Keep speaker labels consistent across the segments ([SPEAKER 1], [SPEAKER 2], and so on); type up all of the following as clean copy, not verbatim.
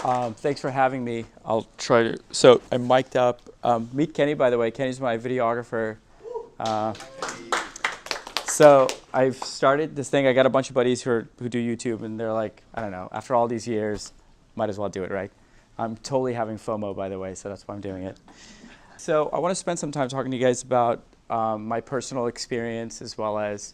[SPEAKER 1] Thanks for having me. I'll try to. So I'm mic'd up. Meet Kenny, by the way. Kenny's my videographer. Uh, so I've started this thing. I got a bunch of buddies who do YouTube, and they're like, I don't know. After all these years, might as well do it, right? I'm totally having FOMO, by the way, so that's why I'm doing it. So I want to spend some time talking to you guys about my personal experience as well as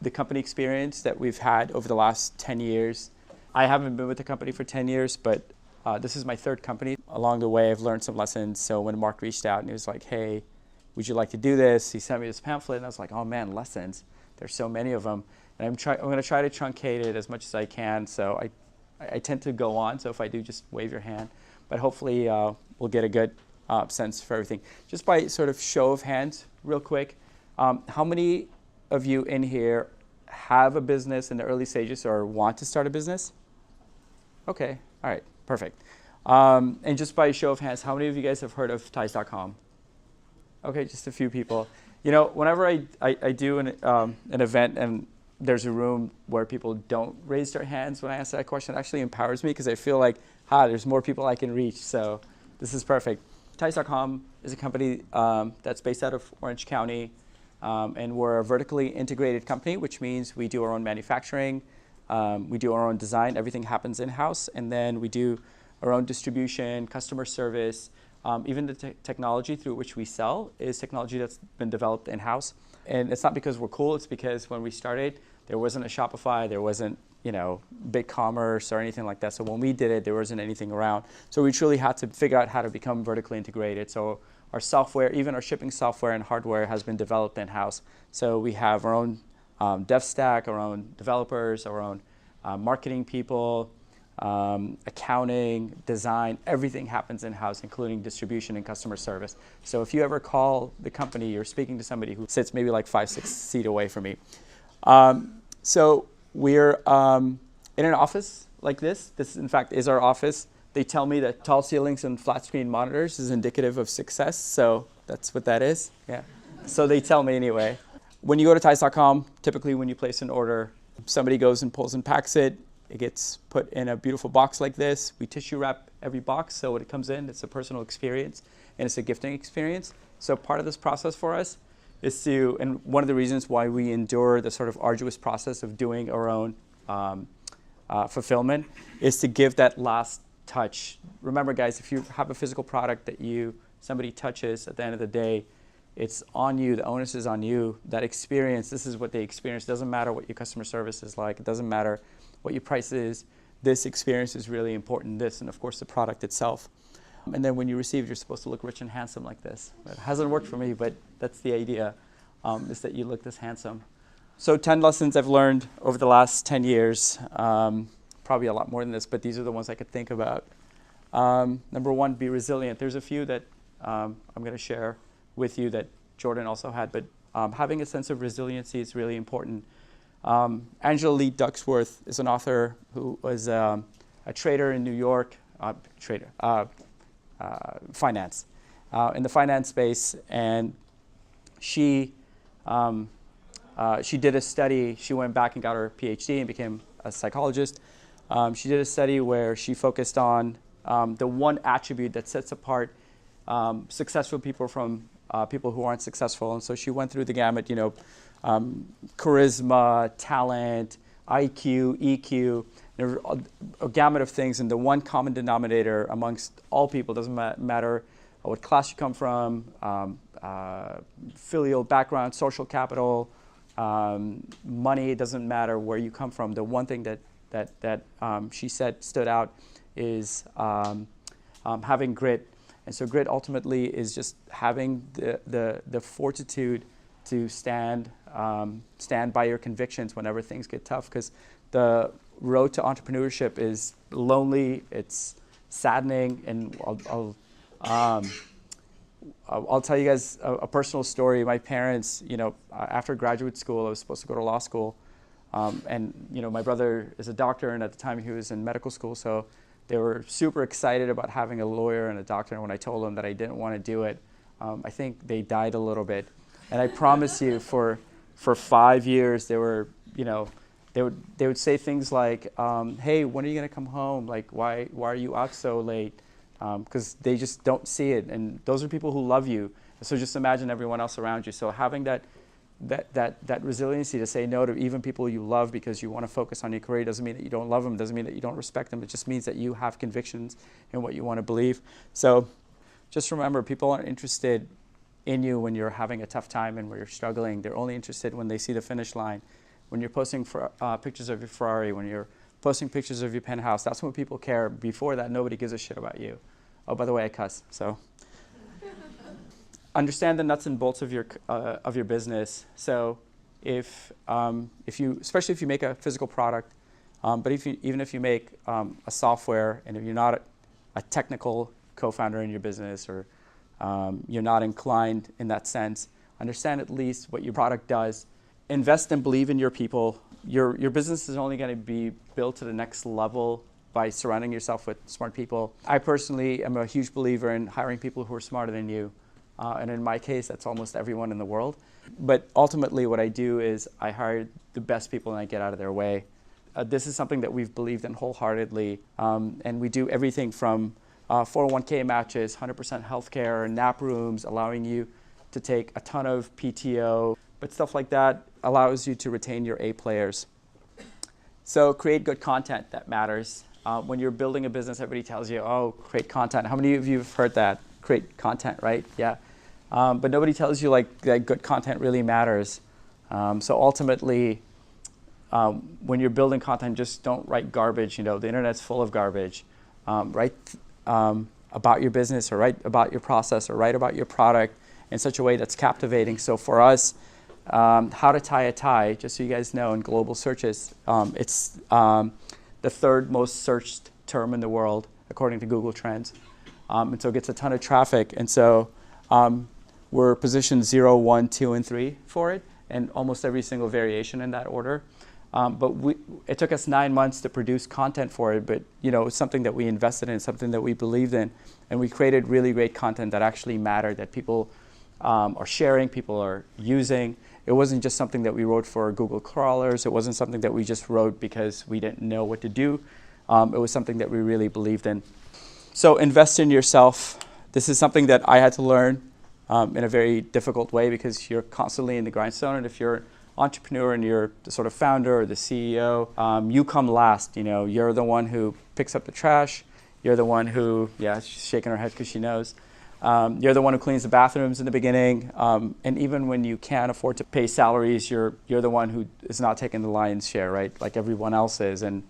[SPEAKER 1] the company experience that we've had over the last 10 years. I haven't been with the company for 10 years, but this is my third company. Along the way, I've learned some lessons. So when Mark reached out and he was like, hey, would you like to do this? He sent me this pamphlet, and I was like, oh man, lessons. There's so many of them. And I'm going to try to truncate it as much as I can. So I tend to go on. So if I do, just wave your hand. But hopefully we'll get a good sense for everything. Just by sort of show of hands, real quick, how many of you in here have a business in the early stages or want to start a business? Okay, all right, perfect. And just by show of hands, how many of you guys have heard of ties.com? Okay, just a few people. You know, whenever I do an event and there's a room where people don't raise their hands when I answer that question, it actually empowers me because I feel like, there's more people I can reach, so this is perfect. Ties.com is a company that's based out of Orange County, and we're a vertically integrated company, which means we do our own manufacturing, we do our own design, everything happens in-house, and then we do our own distribution, customer service, even the technology through which we sell is technology that's been developed in-house. And it's not because we're cool, it's because when we started, there wasn't a Shopify, there wasn't, BigCommerce or anything like that. So when we did it, there wasn't anything around. So we truly had to figure out how to become vertically integrated. So our software, even our shipping software and hardware has been developed in-house. So we have our own dev stack, our own developers, our own marketing people, accounting, design, everything happens in-house, including distribution and customer service. So if you ever call the company, you're speaking to somebody who sits maybe like 5-6 feet away from me. So we're in an office like this. This, in fact, is our office. They tell me that tall ceilings and flat screen monitors is indicative of success, so that's what that is. Yeah. So they tell me anyway. When you go to ties.com, typically when you place an order, somebody goes and pulls and packs it. It gets put in a beautiful box like this. We tissue wrap every box, so when it comes in, it's a personal experience, and it's a gifting experience. So part of this process for us is to, and one of the reasons why we endure the sort of arduous process of doing our own fulfillment is to give that last touch. Remember, guys, if you have a physical product that somebody touches, at the end of the day, it's on you. The onus is on you. That experience, this is what they experience. It doesn't matter what your customer service is like. It doesn't matter what your price is. This experience is really important. This, and of course, the product itself. And then when you receive, you're supposed to look rich and handsome like this. It hasn't worked for me, but that's the idea, is that you look this handsome. So 10 lessons I've learned over the last 10 years. Probably a lot more than this, but these are the ones I could think about. Number one, be resilient. There's a few that I'm going to share with you that Jordan also had, but having a sense of resiliency is really important. Angela Lee Ducksworth is an author who was a trader in New York, finance, in the finance space, and she did a study. She went back and got her PhD and became a psychologist. She did a study where she focused on the one attribute that sets apart successful people from people who aren't successful. And so she went through the gamut, charisma, talent, IQ, EQ, a gamut of things. And the one common denominator amongst all people, doesn't matter what class you come from, filial background, social capital, money, it doesn't matter where you come from. The one thing that she said stood out is having grit. And so grit ultimately is just having the fortitude to stand by your convictions whenever things get tough, because the road to entrepreneurship is lonely, it's saddening, and I'll tell you guys a personal story. My parents, after graduate school, I was supposed to go to law school, and my brother is a doctor, and at the time he was in medical school, so they were super excited about having a lawyer and a doctor. And when I told them that I didn't want to do it, I think they died a little bit. And I promise you, for 5 years, they were, They would say things like, "Hey, when are you gonna come home? Like, why are you out so late?" Because they just don't see it, and those are people who love you. So just imagine everyone else around you. So having that resiliency to say no to even people you love because you want to focus on your career doesn't mean that you don't love them, doesn't mean that you don't respect them. It just means that you have convictions in what you want to believe. So just remember, people aren't interested in you when you're having a tough time and when you're struggling. They're only interested when they see the finish line. When you're posting pictures of your Ferrari, when you're posting pictures of your penthouse, that's when people care. Before that, nobody gives a shit about you. Oh, by the way, I cuss, so. Understand the nuts and bolts of your business. So especially if you make a physical product, but even if you make a software, and if you're not a technical co-founder in your business, or you're not inclined in that sense, understand at least what your product does. Invest and believe in your people. Your business is only going to be built to the next level by surrounding yourself with smart people. I personally am a huge believer in hiring people who are smarter than you. And in my case, that's almost everyone in the world. But ultimately, what I do is I hire the best people and I get out of their way. This is something that we've believed in wholeheartedly. And we do everything from 401k matches, 100% healthcare, nap rooms, allowing you to take a ton of PTO. But stuff like that allows you to retain your A players. So create good content that matters. When you're building a business, everybody tells you, oh, create content. How many of you have heard that? Create content, right? Yeah. But nobody tells you like that good content really matters. So ultimately, when you're building content, just don't write garbage. You know, the internet's full of garbage. Write about your business, or write about your process, or write about your product in such a way that's captivating. So for us, how to tie a tie, just so you guys know, in global searches, it's the third most searched term in the world, according to Google Trends. And so it gets a ton of traffic. And so we're positioned 0, 1, 2, and 3 for it, and almost every single variation in that order. But it took us 9 months to produce content for it, but it's something that we invested in, something that we believed in, and we created really great content that actually mattered, that people are sharing, people are using. It wasn't just something that we wrote for Google crawlers. It wasn't something that we just wrote because we didn't know what to do. It was something that we really believed in. So invest in yourself. This is something that I had to learn in a very difficult way, because you're constantly in the grindstone. And if you're an entrepreneur and you're the sort of founder or the CEO, you come last. You're the one who picks up the trash. You're the one who, she's shaking her head because she knows. You're the one who cleans the bathrooms in the beginning. And even when you can't afford to pay salaries, you're the one who is not taking the lion's share, right? Like everyone else is. And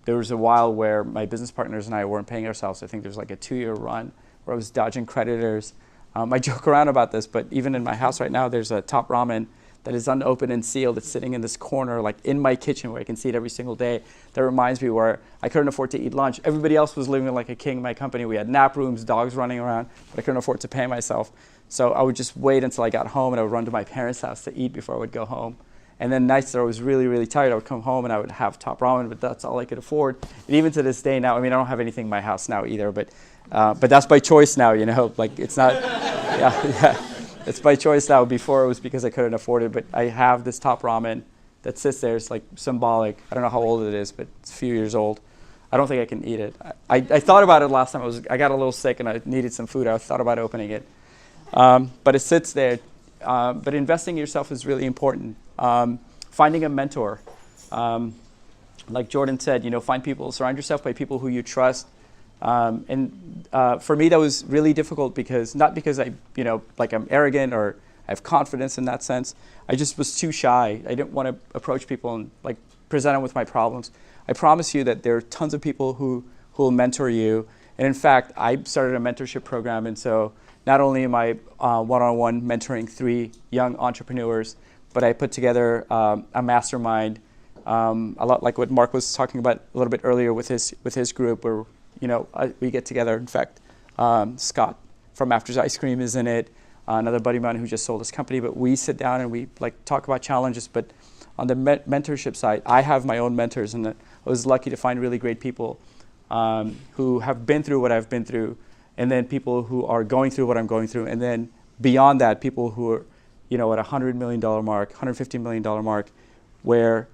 [SPEAKER 1] there was a while where my business partners and I weren't paying ourselves. I think there's like a 2-year run where I was dodging creditors. I joke around about this, but even in my house right now, there's a Top Ramen that is unopened and sealed. It's sitting in this corner, like in my kitchen, where I can see it every single day. That reminds me where I couldn't afford to eat lunch. Everybody else was living like a king in my company. We had nap rooms, dogs running around, but I couldn't afford to pay myself. So I would just wait until I got home, and I would run to my parents' house to eat before I would go home. And then nights that I was really, really tired, I would come home and I would have Top Ramen, but that's all I could afford. And even to this day now, I mean, I don't have anything in my house now either, but that's by choice now, like it's not, it's by choice now. Before it was because I couldn't afford it, but I have this Top Ramen that sits there. It's like symbolic. I don't know how old it is, but it's a few years old. I don't think I can eat it. I thought about it last time. I got a little sick and I needed some food. I thought about opening it. But it sits there. But investing in yourself is really important. Finding a mentor. Like Jordan said, surround yourself by people who you trust. And for me, that was really difficult not because I'm arrogant or I have confidence in that sense. I just was too shy. I didn't want to approach people and present them with my problems. I promise you that there are tons of people who will mentor you. And in fact, I started a mentorship program. And so not only am I one-on-one mentoring 3 young entrepreneurs, but I put together a mastermind, a lot like what Mark was talking about a little bit earlier with his group, where we get together. In fact, Scott from After's Ice Cream is in it, another buddy of mine who just sold his company. But we sit down and we talk about challenges. But on the mentorship side, I have my own mentors, and I was lucky to find really great people who have been through what I've been through, and then people who are going through what I'm going through, and then beyond that, people who are at $100 million mark, $150 million mark, where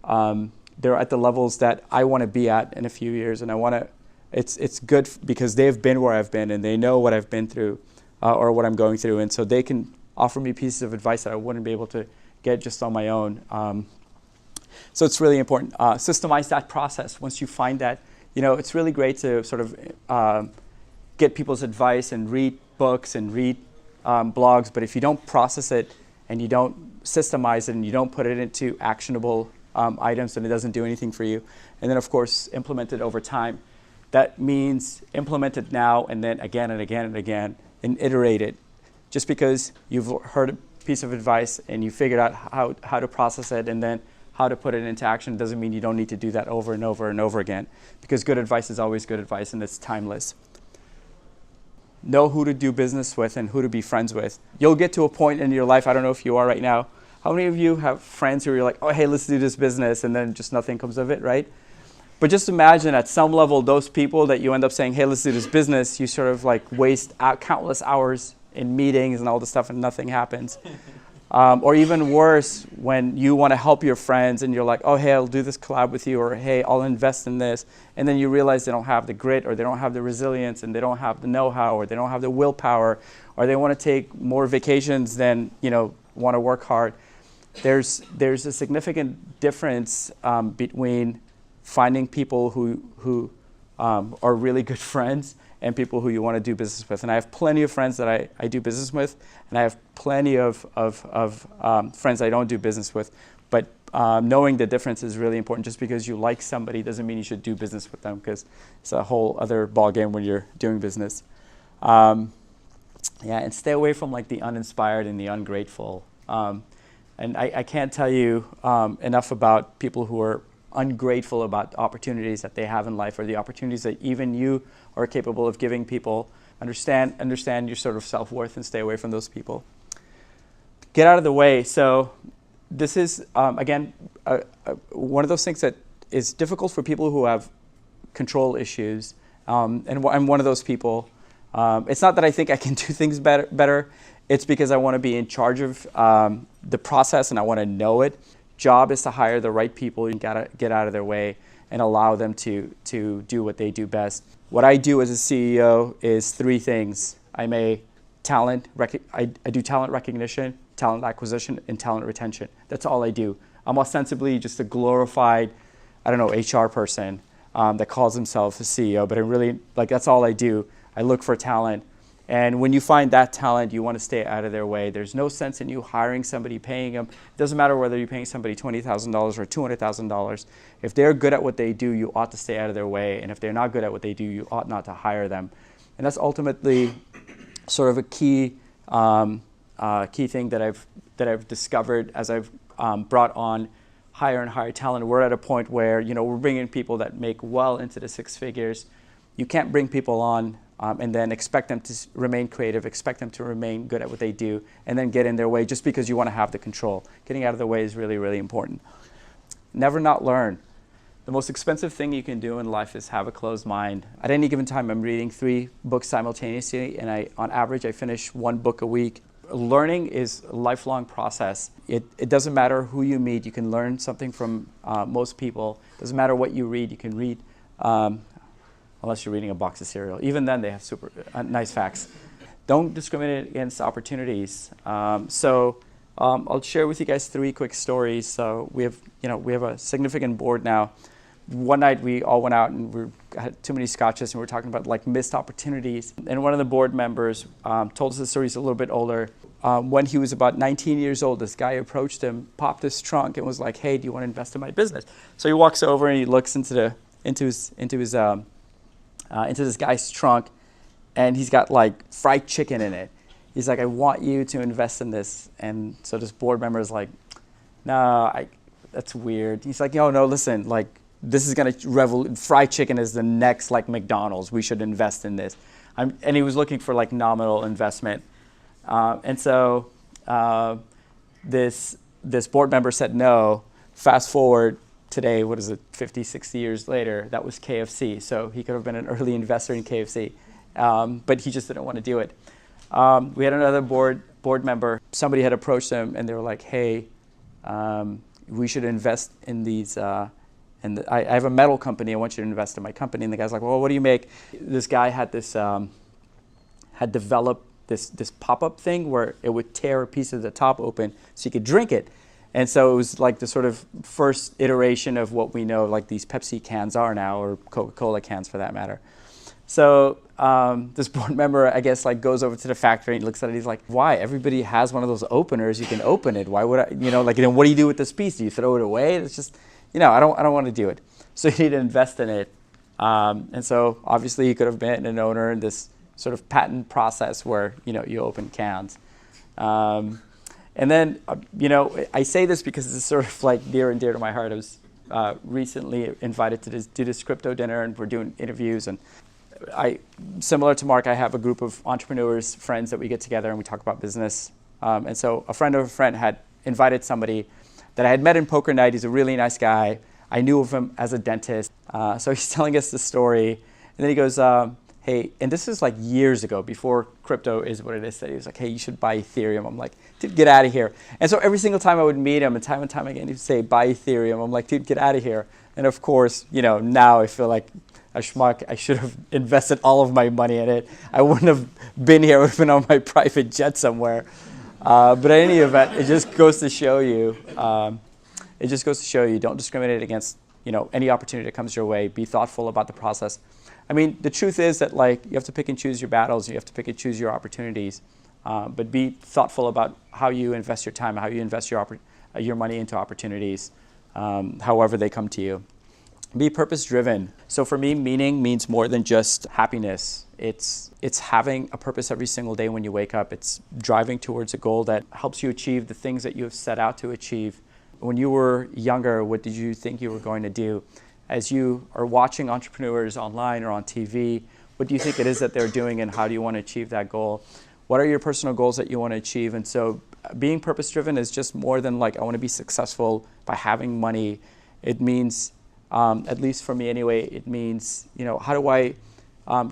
[SPEAKER 1] they're at the levels that I want to be at in a few years, and I want to. It's good because they've been where I've been and they know what I've been through or what I'm going through, and so they can offer me pieces of advice that I wouldn't be able to get just on my own. So it's really important. Systemize that process. Once you find that, it's really great to sort of get people's advice and read books and read blogs, but if you don't process it and you don't systemize it and you don't put it into actionable items, then it doesn't do anything for you. And then, of course, implement it over time. That means implement it now and then again and again and again and iterate it. Just because you've heard a piece of advice and you figured out how to process it and then how to put it into action doesn't mean you don't need to do that over and over and over again, because good advice is always good advice and it's timeless. Know who to do business with and who to be friends with. You'll get to a point in your life, I don't know if you are right now, how many of you have friends who are like, oh, hey, let's do this business, and then just nothing comes of it, right? But just imagine at some level, those people that you end up saying, hey, let's do this business, you sort of like waste countless hours in meetings and all this stuff and nothing happens. Or even worse, when you want to help your friends and you're like, oh, hey, I'll do this collab with you, or hey, I'll invest in this. And then you realize they don't have the grit, or they don't have the resilience, and they don't have the know-how, or they don't have the willpower, or they want to take more vacations than, want to work hard. There's a significant difference between finding people who are really good friends and people who you want to do business with. And I have plenty of friends that I do business with, and I have plenty of friends I don't do business with. But knowing the difference is really important. Just because you like somebody doesn't mean you should do business with them, because it's a whole other ballgame when you're doing business. And stay away from like the uninspired and the ungrateful. And I can't tell you enough about people who are ungrateful about opportunities that they have in life, or the opportunities that even you are capable of giving people. Understand your sort of self-worth and stay away from those people. Get out of the way. So this is, again, one of those things that is difficult for people who have control issues. And I'm one of those people. It's not that I think I can do things better. It's because I want to be in charge of the process and I want to know it. Job is to hire the right people. You gotta get out of their way and allow them to do what they do best. What I do as a CEO is three things. I do talent recognition, talent acquisition, and talent retention. That's all I do. I'm ostensibly just a glorified, HR person that calls himself a CEO, but that's all I do. I look for talent. And when you find that talent, you want to stay out of their way. There's no sense in you hiring somebody, paying them. It doesn't matter whether you're paying somebody $20,000 or $200,000. If they're good at what they do, you ought to stay out of their way. And if they're not good at what they do, you ought not to hire them. And that's ultimately sort of a key thing that I've discovered as I've brought on higher and higher talent. We're at a point where we're bringing people that make well into the six figures. You can't bring people on and then expect them to remain creative, expect them to remain good at what they do, and then get in their way just because you want to have the control. Getting out of the way is really, really important. Never not learn. The most expensive thing you can do in life is have a closed mind. At any given time, I'm reading 3 books simultaneously, and on average, I finish 1 book a week. Learning is a lifelong process. It doesn't matter who you meet. You can learn something from most people. It doesn't matter what you read. You can read unless you're reading a box of cereal. Even then, they have super nice facts. Don't discriminate against opportunities. I'll share with you guys 3 quick stories. So we have a significant board now. One night we all went out and we had too many scotches and we were talking about like missed opportunities. And one of the board members told us the story. He's a little bit older. When he was about 19 years old, this guy approached him, popped his trunk, and was like, "Hey, do you want to invest in my business?" So he walks over and he looks into this guy's trunk, and he's got like fried chicken in it. He's like, "I want you to invest in this." And so this board member is like, "No, that's weird." He's like, no, listen, like this is gonna fried chicken is the next like McDonald's. We should invest in this. And he was looking for like nominal investment. And so this board member said no. Fast forward today, 50, 60 years later, that was KFC. So he could have been an early investor in KFC, but he just didn't want to do it. We had another board member. Somebody had approached him, and they were like, "Hey, we should invest in these. And I have a metal company. I want you to invest in my company. And the guy's like, well, what do you make? This guy had this had developed this pop-up thing where it would tear a piece of the top open so you could drink it. And so it was like the sort of first iteration of what we know like these Pepsi cans are now, or Coca-Cola cans for that matter. So this board member, I guess, like goes over to the factory and looks at it. He's like, why? Everybody has one of those openers. You can open it. Why would I, like, then what do you do with this piece? Do you throw it away? It's just, I don't want to do it. So you need to invest in it. And so obviously he could have been an owner in this sort of patent process where, you open cans. And then, I say this because it's sort of like near and dear to my heart. I was recently invited to do this crypto dinner, and we're doing interviews. And similar to Mark, I have a group of entrepreneurs, friends that we get together and we talk about business. And so a friend of a friend had invited somebody that I had met in poker night. He's a really nice guy. I knew of him as a dentist. So he's telling us the story. And then he goes, hey, and this is like years ago, before crypto is what it is today. He was like, hey, you should buy Ethereum. I'm like, dude, get out of here. And so every single time I would meet him, and time again, he'd say, buy Ethereum. I'm like, dude, get out of here. And of course, now I feel like a schmuck. I should have invested all of my money in it. I wouldn't have been here. I would have been on my private jet somewhere. But in any event, it just goes to show you, don't discriminate against, any opportunity that comes your way. Be thoughtful about the process. I mean, the truth is that you have to pick and choose your battles. You have to pick and choose your opportunities. But be thoughtful about how you invest your time, how you invest your money into opportunities, however they come to you. Be purpose-driven. So for me, meaning means more than just happiness. It's having a purpose every single day when you wake up. It's driving towards a goal that helps you achieve the things that you have set out to achieve. When you were younger, what did you think you were going to do? As you are watching entrepreneurs online or on TV, what do you think it is that they're doing, and how do you want to achieve that goal? What are your personal goals that you want to achieve? And so being purpose-driven is just more than I want to be successful by having money. It means, at least for me anyway, it means, how do I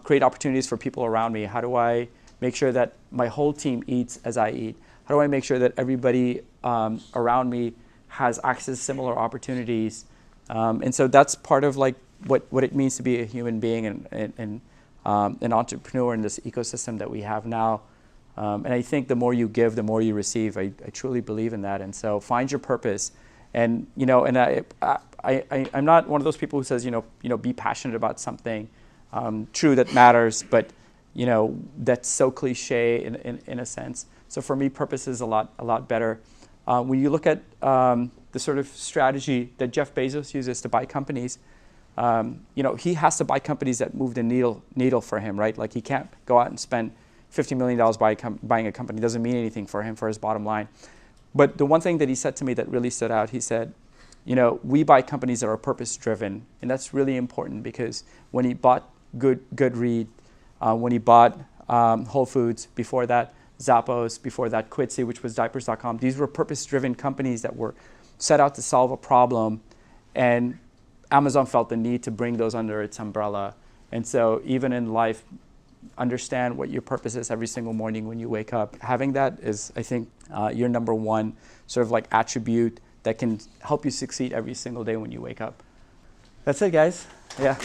[SPEAKER 1] create opportunities for people around me? How do I make sure that my whole team eats as I eat? How do I make sure that everybody around me has access to similar opportunities? And so that's part of what it means to be a human being and an entrepreneur in this ecosystem that we have now. And I think the more you give, the more you receive. I truly believe in that. And so find your purpose. And and I'm not one of those people who says be passionate about something. True, that matters, but that's so cliche in a sense. So for me, purpose is a lot better. When you look at the sort of strategy that Jeff Bezos uses to buy companies, he has to buy companies that move the needle for him, right? Like he can't go out and spend $50 million buying a company. It doesn't mean anything for him, for his bottom line. But the one thing that he said to me that really stood out, he said, we buy companies that are purpose-driven. And that's really important, because when he bought Goodread, when he bought Whole Foods, before that, Zappos, before that, Quidsi, which was diapers.com, these were purpose-driven companies that were set out to solve a problem. And Amazon felt the need to bring those under its umbrella. And so even in life, understand what your purpose is every single morning when you wake up. Having that is, I think, your number one sort of attribute that can help you succeed every single day when you wake up. That's it, guys. Yeah.